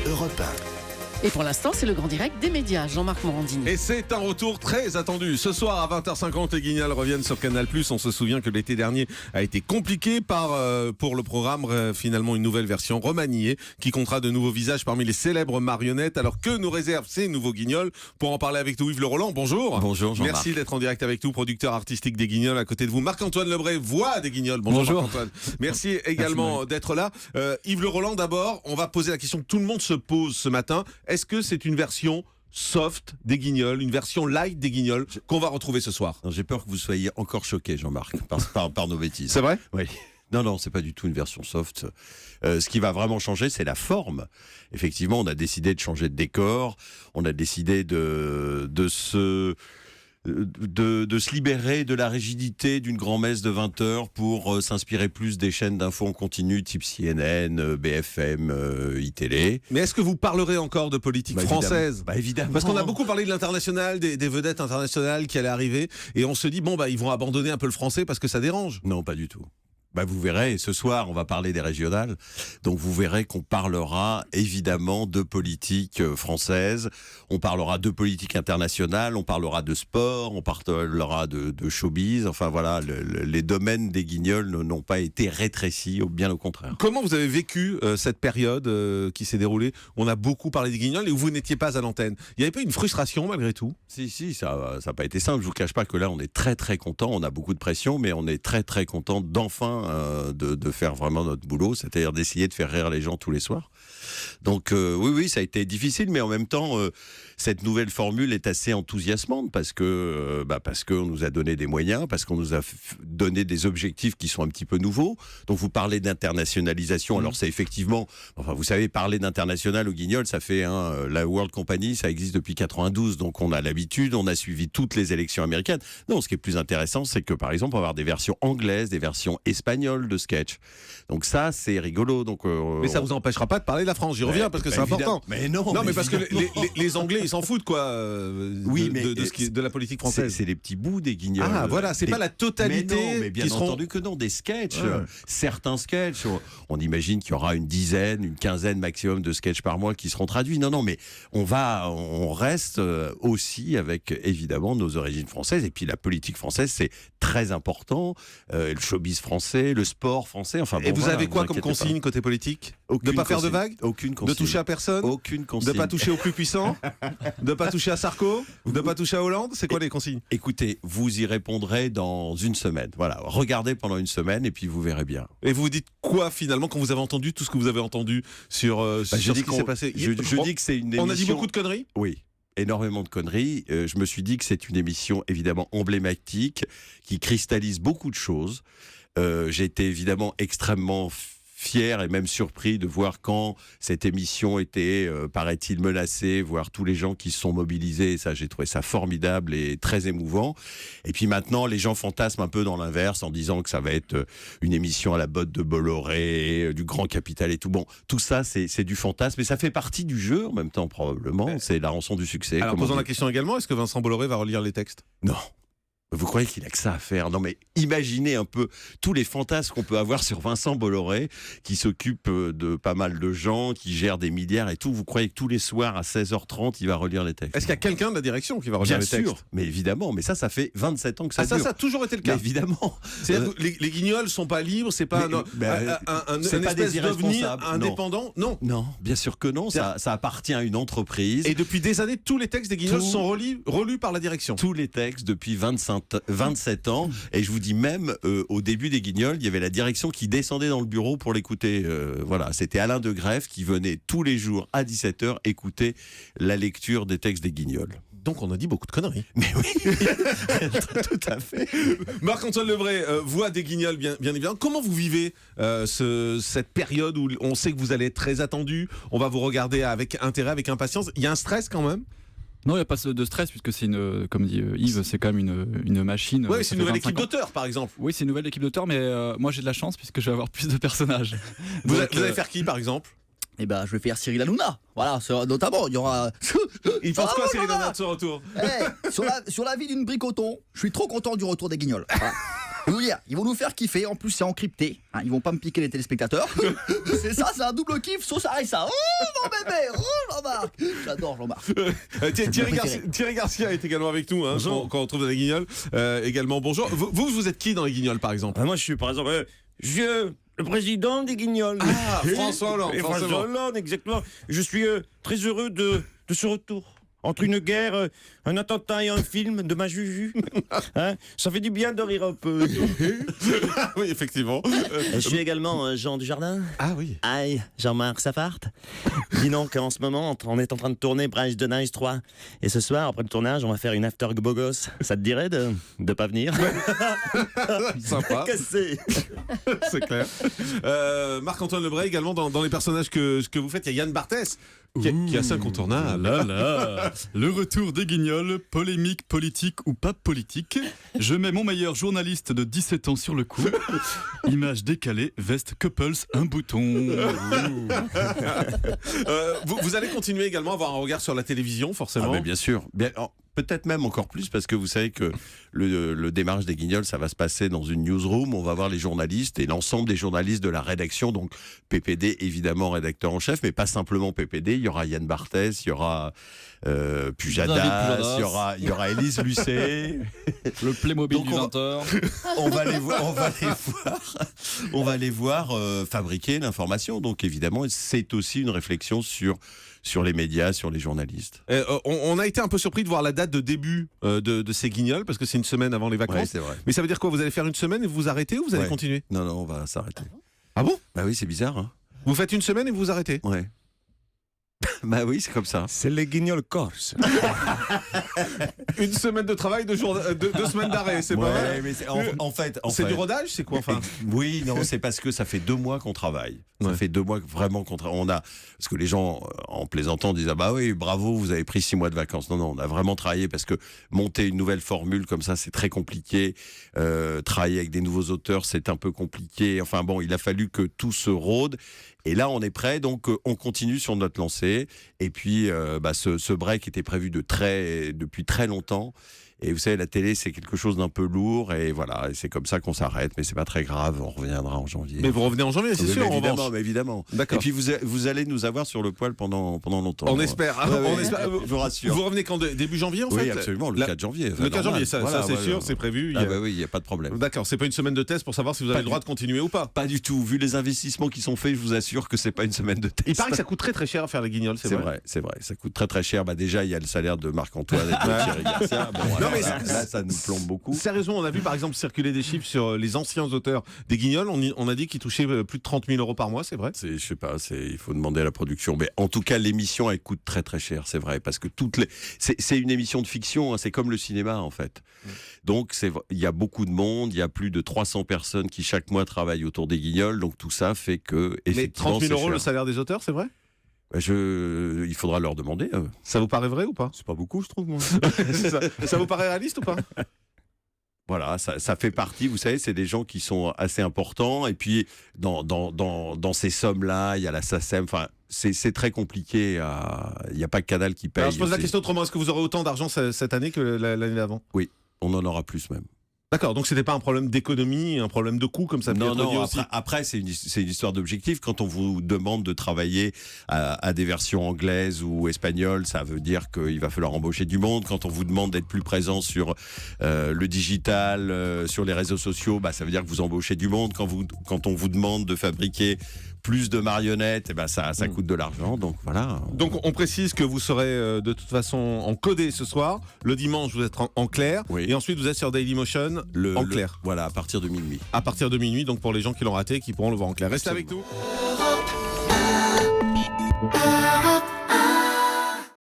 Europe 1. Et pour l'instant, c'est le grand direct des médias, Jean-Marc Morandini. Et c'est un retour très attendu. Ce soir à 20h50, les Guignols reviennent sur Canal+. On se souvient que l'été dernier a été compliqué pour le programme. Finalement, une nouvelle version remaniée qui comptera de nouveaux visages parmi les célèbres marionnettes. Alors que nous réservent ces nouveaux Guignols? Pour en parler avec nous, Yves Le Roland, bonjour. Bonjour Jean-Marc. Merci d'être en direct avec nous, producteur artistique des Guignols. À côté de vous, Marc-Antoine Lebray, voix des Guignols. Bonjour. Marc-Antoine. Merci également d'être là. Yves Le Roland, d'abord, on va poser la question que tout le monde se pose ce matin. Est-ce que c'est une version soft des Guignols, une version light des Guignols qu'on va retrouver ce soir? J'ai peur que vous soyez encore choqué, Jean-Marc, par nos bêtises. C'est vrai? Oui. Non, c'est pas du tout une version soft. Ce qui va vraiment changer, c'est la forme. Effectivement, on a décidé de changer de décor, on a décidé de se libérer de la rigidité d'une grand-messe de 20 heures pour s'inspirer plus des chaînes d'infos en continu type CNN, BFM, iTélé. Mais est-ce que vous parlerez encore de politique française? Évidemment. Parce qu'on a beaucoup parlé de l'international, des vedettes internationales qui allaient arriver, et on se dit, ils vont abandonner un peu le français parce que ça dérange. Non, pas du tout. Vous verrez, ce soir, on va parler des régionales. Donc, vous verrez qu'on parlera évidemment de politique française. On parlera de politique internationale. On parlera de sport. On parlera de showbiz. Enfin, voilà, les domaines des Guignols n'ont pas été rétrécis, bien au contraire. Comment vous avez vécu cette période qui s'est déroulée? On a beaucoup parlé des Guignols et où vous n'étiez pas à l'antenne. Il n'y avait pas une frustration malgré tout? Si, ça n'a pas été simple. Je vous cache pas que là, on est très, très content. On a beaucoup de pression, mais on est très, très content d'enfin de faire vraiment notre boulot, c'est-à-dire d'essayer de faire rire les gens tous les soirs. Donc oui, ça a été difficile, mais en même temps, cette nouvelle formule est assez enthousiasmante parce qu'on nous a donné des moyens, parce qu'on nous a donné des objectifs qui sont un petit peu nouveaux. Donc vous parlez d'internationalisation, alors c'est effectivement, vous savez, parler d'international au Guignol, ça fait la World Company, ça existe depuis 92, donc on a l'habitude, on a suivi toutes les élections américaines. Non, ce qui est plus intéressant, c'est que par exemple, on va avoir des versions anglaises, des versions espagnoles de sketch. Donc ça, c'est rigolo. Donc, mais ça vous empêchera pas de parler de la France. J'y reviens parce que c'est important. Mais non, mais parce que les Anglais, ils s'en foutent de la politique française. C'est les petits bouts des Guignols. Ah voilà, c'est pas la totalité. Mais non, mais bien entendu que non, des sketchs. Ouais. Certains sketchs, on imagine qu'il y aura une quinzaine maximum de sketchs par mois qui seront traduits. Non, mais on reste aussi avec évidemment nos origines françaises, et puis la politique française, c'est très important. Le showbiz français, le sport français. Et vous avez quoi comme consigne côté politique? De ne pas faire de vagues? Aucune consigne. De toucher à personne? Aucune consigne. De ne pas toucher aux plus puissants? De ne pas toucher à Sarko? De ne pas toucher à Hollande? C'est quoi les consignes? Écoutez, vous y répondrez dans une semaine. Voilà, regardez pendant une semaine et puis vous verrez bien. Et vous dites quoi finalement quand vous avez entendu tout ce que vous avez entendu sur ce qui s'est passé? Je dis que c'est une émission... On a dit beaucoup de conneries? Oui. Énormément de conneries. Je me suis dit que c'est une émission évidemment emblématique qui cristallise beaucoup de choses. J'ai été évidemment extrêmement fier et même surpris de voir quand cette émission était, paraît-il, menacée, voir tous les gens qui se sont mobilisés. Et ça, j'ai trouvé ça formidable et très émouvant. Et puis maintenant, les gens fantasment un peu dans l'inverse en disant que ça va être une émission à la botte de Bolloré, du Grand Capital et tout. Bon, tout ça, c'est du fantasme, mais ça fait partie du jeu en même temps, probablement. C'est la rançon du succès. Alors, posons la question également, est-ce que Vincent Bolloré va relire les textes? Non. Vous croyez qu'il a que ça à faire? Non, mais imaginez un peu tous les fantasmes qu'on peut avoir sur Vincent Bolloré, qui s'occupe de pas mal de gens, qui gère des milliards et tout. Vous croyez que tous les soirs à 16h30, il va relire les textes? Est-ce qu'il y a quelqu'un de la direction qui va relire les textes? Bien sûr, mais évidemment. Mais ça fait 27 ans que ça dure. Ça a toujours été le cas. Mais évidemment. C'est-à-dire que les Guignols sont pas libres, c'est pas un espèce d'ovni indépendant? Non. Non, bien sûr que non. Ça appartient à une entreprise. Et depuis des années, tous les textes des Guignols sont relus par la direction. Tous les textes depuis 27 ans, et je vous dis même au début des Guignols, il y avait la direction qui descendait dans le bureau pour l'écouter. Voilà, c'était Alain de Greff qui venait tous les jours à 17h écouter la lecture des textes des Guignols. Donc on a dit beaucoup de conneries. Mais oui, tout à fait. Marc-Antoine Lebray, voix des Guignols, bien évidemment. Comment vous vivez cette période où on sait que vous allez être très attendu, on va vous regarder avec intérêt, avec impatience? Il y a un stress quand même? Non, il n'y a pas de stress, puisque c'est comme dit Yves, c'est quand même une machine. Oui, c'est une nouvelle équipe d'auteurs, par exemple. Oui, c'est une nouvelle équipe d'auteurs, mais moi j'ai de la chance, puisque je vais avoir plus de personnages. Vous allez faire qui, par exemple? Eh ben, je vais faire Cyril Hanouna. Voilà, notamment, il y aura... Il pense quoi, Cyril Hanouna, de son retour? Sur la vie d'une bricoton, je suis trop content du retour des Guignols. Voilà. Je vais vous dire, ils vont nous faire kiffer. En plus, c'est encrypté. Hein, ils vont pas me piquer les téléspectateurs. C'est ça, c'est un double kiff. Sauce harissa. Oh mon bébé, oh Jean-Marc. J'adore Jean-Marc. Thierry Garcia est également avec nous, hein, quand on trouve dans les Guignols. Également, bonjour. Vous êtes qui dans les Guignols, par exemple? Moi, je suis, par exemple, le président des Guignols. Ah, François Hollande. François Hollande, exactement. Je suis très heureux de ce retour. Entre une guerre, un attentat et un film de ma Juju. Hein, ça fait du bien de rire un peu. Oui, effectivement. Je suis également Jean Dujardin. Ah oui. Aïe, Jean-Marc Safart. Dis donc qu'en ce moment, on est en train de tourner Bridge de Nice 3. Et ce soir, après le tournage, on va faire une after bogos. Ça te dirait de pas venir? Sympa. Cassé. C'est clair. Marc-Antoine Lebray également dans les personnages que vous faites. Il y a Yann Barthès qui est assez incontournable. Là, le retour des Guignols, polémique, politique ou pas politique. Je mets mon meilleur journaliste de 17 ans sur le coup. Image décalée, veste couples, un bouton. Vous allez continuer également à avoir un regard sur la télévision, forcément. Ah, mais bien sûr. Peut-être même encore plus parce que vous savez que le démarrage des Guignols, ça va se passer dans une newsroom. On va voir les journalistes et l'ensemble des journalistes de la rédaction. Donc PPD, évidemment, rédacteur en chef, mais pas simplement PPD. Il y aura Yann Barthès, il y aura Pujadas, il y aura Élise Lucet. Le Playmobil Donc du 20h. On va les voir fabriquer l'information. Donc évidemment, c'est aussi une réflexion sur les médias, sur les journalistes. On a été un peu surpris de voir la date de début de ces Guignols, parce que c'est une semaine avant les vacances. Ouais, c'est vrai. Mais ça veut dire quoi? Vous allez faire une semaine et vous vous arrêtez, ou vous allez Ouais. continuer? Non, on va s'arrêter. Ah bon? Bah oui, c'est bizarre, hein. Vous faites une semaine et vous vous arrêtez? Ouais. Bah oui, c'est comme ça. C'est les Guignols corses. Une semaine de travail, deux semaines d'arrêt, c'est pas vrai? Mais en fait, C'est du rodage, c'est quoi, enfin? Oui, non, c'est parce que ça fait 2 mois qu'on travaille. Ça Ouais. fait 2 mois vraiment qu'on travaille. Parce que les gens, en plaisantant, disent ah bah oui, bravo, vous avez pris 6 mois de vacances. Non, on a vraiment travaillé parce que monter une nouvelle formule comme ça, c'est très compliqué. Travailler avec des nouveaux auteurs, c'est un peu compliqué. Enfin bon, il a fallu que tout se rôde. Et là, on est prêt, donc on continue sur notre lancée. Et puis, ce break était prévu depuis très longtemps. Et vous savez, la télé, c'est quelque chose d'un peu lourd. Et voilà, et c'est comme ça qu'on s'arrête. Mais c'est pas très grave, on reviendra en janvier. Mais vous revenez en janvier, c'est Oui, sûr, mais en revanche. évidemment. D'accord. Et puis, vous allez nous avoir sur le poil pendant longtemps. On espère. On espère. Je vous rassure. Vous revenez quand? Début janvier, en fait? Oui, absolument, le 4 janvier. Le 4 janvier, ça c'est sûr, c'est prévu. Ah bah oui, il n'y a pas de problème. D'accord, c'est pas une semaine de test pour savoir si vous avez le droit de continuer ou pas. Pas du tout. Vu les investissements qui sont faits, je vous assure que c'est pas une semaine de test. Il paraît que ça coûte très très cher à faire les Guignols, c'est vrai. C'est vrai. Ça coûte très très cher. Bah déjà, il y a le salaire de Marc-Antoine et de Thierry Garcia. Bon, Non, mais là, ça nous plombe beaucoup. Sérieusement, on a vu par exemple circuler des chiffres sur les anciens auteurs des Guignols. On a dit qu'ils touchaient plus de 30 000 € par mois, c'est vrai? Je sais pas, il faut demander à la production. Mais en tout cas, l'émission, elle coûte très très cher, c'est vrai. Parce que c'est une émission de fiction, hein, c'est comme le cinéma en fait. Donc il y a beaucoup de monde, il y a plus de 300 personnes qui chaque mois travaillent autour des Guignols. Donc tout ça fait que, Mais effectivement, 30 000 c'est € le cher. salaire des auteurs, c'est vrai? Il faudra leur demander. Ça vous paraît vrai ou pas? C'est pas beaucoup, je trouve, moi. ça vous paraît réaliste ou pas? Voilà, ça fait partie, vous savez, c'est des gens qui sont assez importants. Et puis, dans ces sommes-là, il y a la SACEM. Enfin, c'est très compliqué. Il n'y a pas que Canal qui paye. Alors, je pose la question autrement. Est-ce que vous aurez autant d'argent cette année que l'année d'avant? Oui, on en aura plus même. D'accord, donc c'était pas un problème d'économie, un problème de coût comme ça peut être dit aussi. Après c'est une histoire d'objectif. Quand on vous demande de travailler à des versions anglaises ou espagnoles, ça veut dire qu'il va falloir embaucher du monde. Quand on vous demande d'être plus présent sur le digital, sur les réseaux sociaux, ça veut dire que vous embauchez du monde. Quand on vous demande de fabriquer plus de marionnettes, ça coûte de l'argent. Donc voilà. Donc on précise que vous serez de toute façon en codé ce soir. Le dimanche, vous êtes en clair. Oui. Et ensuite, vous êtes sur Dailymotion en clair. Voilà, à partir de minuit. À partir de minuit, donc pour les gens qui l'ont raté, qui pourront le voir en clair. Restez avec nous. Europe